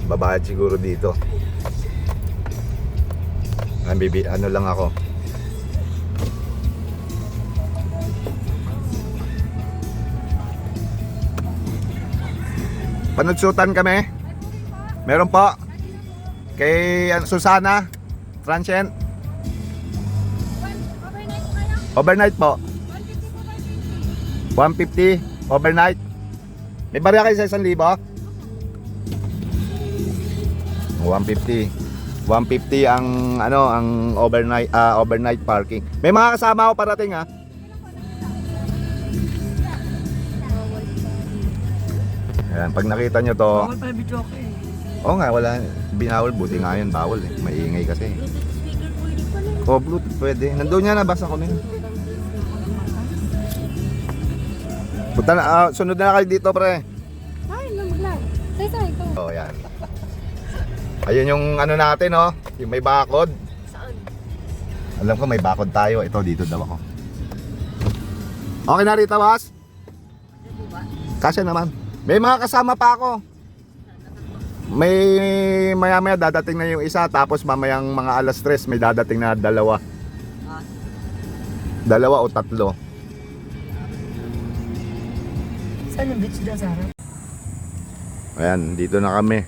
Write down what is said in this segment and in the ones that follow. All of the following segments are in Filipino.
babayad siguro dito. Ano lang ako. Panutsutan kami. Meron po. Kay Susana Transient. Overnight po. 150 overnight. May barya kayo sa 1,000? 150. 150 ang ano, ang overnight parking. May mga kasama ako parating ha. Ayan, pag nakita nyo to. Bawal pala video ko eh. Oo nga, wala. Binawal, buti nga yun, bawal eh. Maingay kasi. Oh, Bluetooth pwede. Nandun niya, nabasa ko na yun. Punta na, sunod na kayo dito, pre. Ay, mag-live. Say ito. Oh, yan. Ayun yung ano natin, oh. Yung may bakod. Saan? Alam ko may bakod tayo. Ito, dito daw ako. Okay na rito, boss? Kasi naman. May mga kasama pa ako. May maya-maya dadating na yung isa. Tapos mamayang mga alas 3 may dadating na dalawa. Dalawa o tatlo. Saan yung beach dyan, Sarah? Ayan, dito na kami.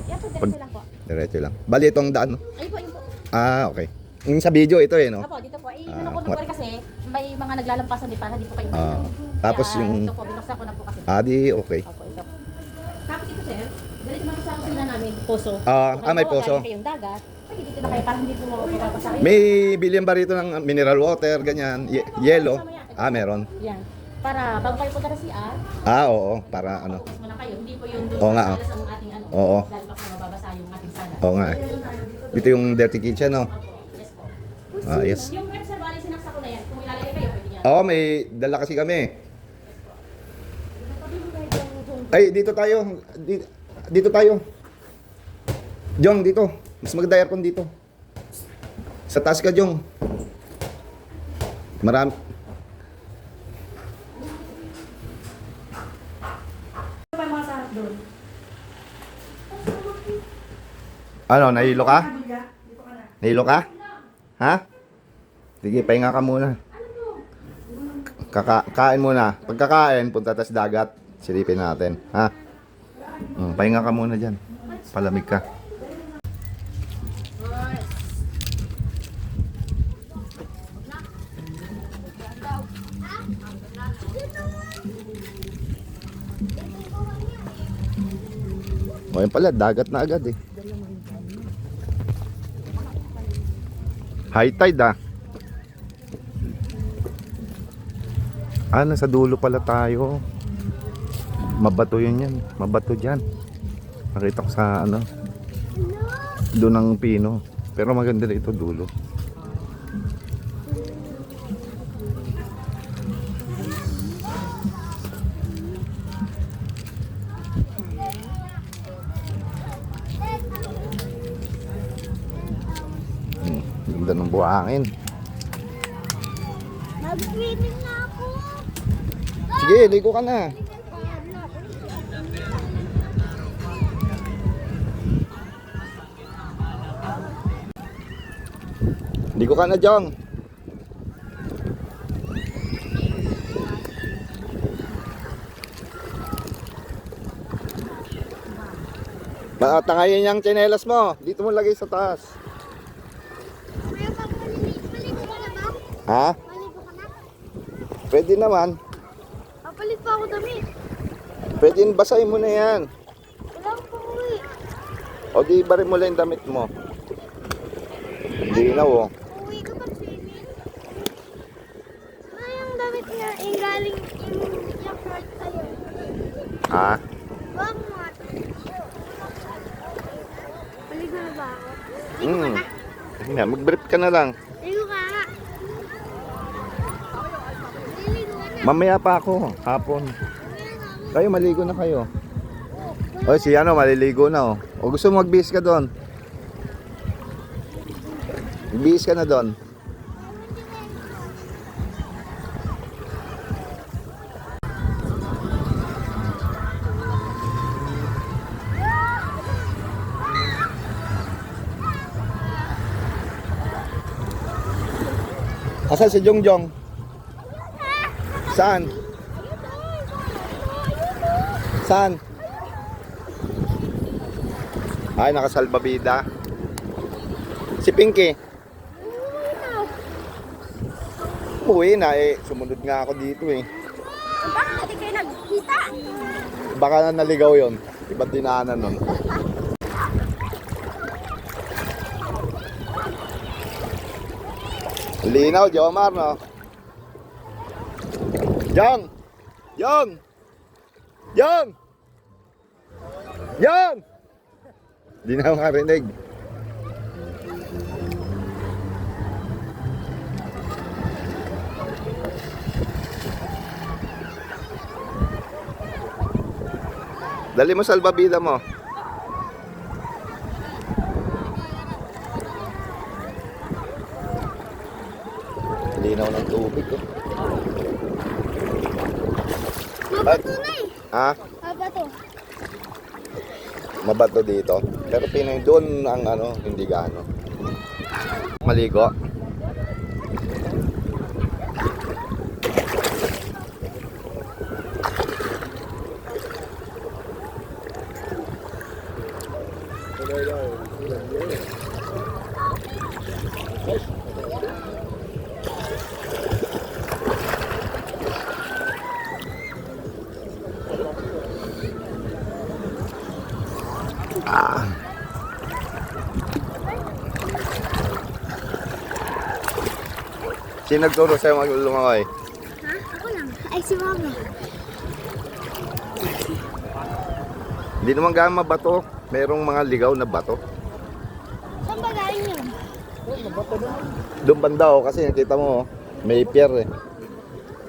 Yan po, diretso lang po. Diretso lang. Bali itong daan, no? Ayun po, ayun po. Ah, okay. Yung sa video ito eh, no? Apo, dito po. Ano ko po rin kasi, may mga naglalampasan din para di po kayo Tapos Kaya, yung... ito po, binuksan ko na po kasi. Di okay. Opo, ito po. Tapos ito, sir, ganito naman sa kusina namin, poso. May poso. Kung kayong dagat, pwede dito na kayo, parang hindi po mapapasa. May bilyan ba rito ng mineral water, ganyan, yellow? Meron. Yan. Para bago kayo punta na CR, Oo, para ano. focus muna kayo. Hindi po yung Oo nga, salas ang ating ano. Oo. Dahil baka mababasa yung ating sala. Oo nga. Dito yung dirty kitchen, no? Yes po. Yes. Yung rep sa bali, sinaksa ko na yan. Kung ilalagay kayo, pwede yan. May dala kasi kami. Ay, dito tayo. Dito tayo. Jong, dito. Mas maganda aircon dito. Sa taas ka, Jong. Marami. Ano pa yung mga sarap doon? Ano, nahilo ka? Dito ka na. Nahilo ka? Ha? Sige, pahinga ka muna. Kain muna. Pagkakain, punta tayo sa dagat. Silipin natin. Ha? Pahinga ka muna dyan. Palamig ka. O yun pala, dagat na agad eh. High tide ah. Nasa dulo pala tayo. Mabato yun yan. Mabato dyan. Nakita ko sa ano. Doon ng pino. Pero maganda na ito dulo. Ganda ng buhangin. Mag-swimming na ako. Sige, ligo ka na. Ligo ka na, Jong. Tangayin yung tsinelas mo. Dito mo lagay sa taas. Maligo ka na ba? Ha? Maligo ka na? Pwede naman. Papalit pa ako damit. Pwede basahin mo na yan. Wala akong pauwi. O di barin mo lang yung damit mo. Hindi na oh. Pauwi ka pag swimming? Yung damit nga, yung galing yung short sa'yo. Ha? Wag mo nga. Maligo na ba ako? Ligo ka na? Sige na, mag-brief ka na lang. Ligo ka nga. Ligo ka na. Mamaya pa ako, hapon. Kayo, maligo na kayo. O si ano, maliligo na oh. O gusto mo magbihis ka doon? Magbihis ka na doon. Asan si Jongjong? Saan? Saan? Ay, nakasalbabida. Si Pinky. Uwi na eh. Sumunod nga ako dito eh. Bakit hindi kayo nagkita? Baka na naligaw yon. Ibang dinaanan nun. Linaw, Jomar, no? Jong! Jong! Jong! Jong! Di na ako marinig. Dali mo salbabida mo. Linaw ng tubig ko. Mabato na eh. Ha? Mabato. Mabato dito. Pero Pinoy doon ang ano, hindi gaano. Maligo. Sino nagturo sa'yo lumangoy? Ha? Ako lang. Ay, si Mama. Hindi naman gaano mabato. Merong mga ligaw na bato. Saan ba galing yun? Doon banda oh, kasi nakita mo oh, may pier eh.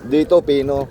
Dito Pino.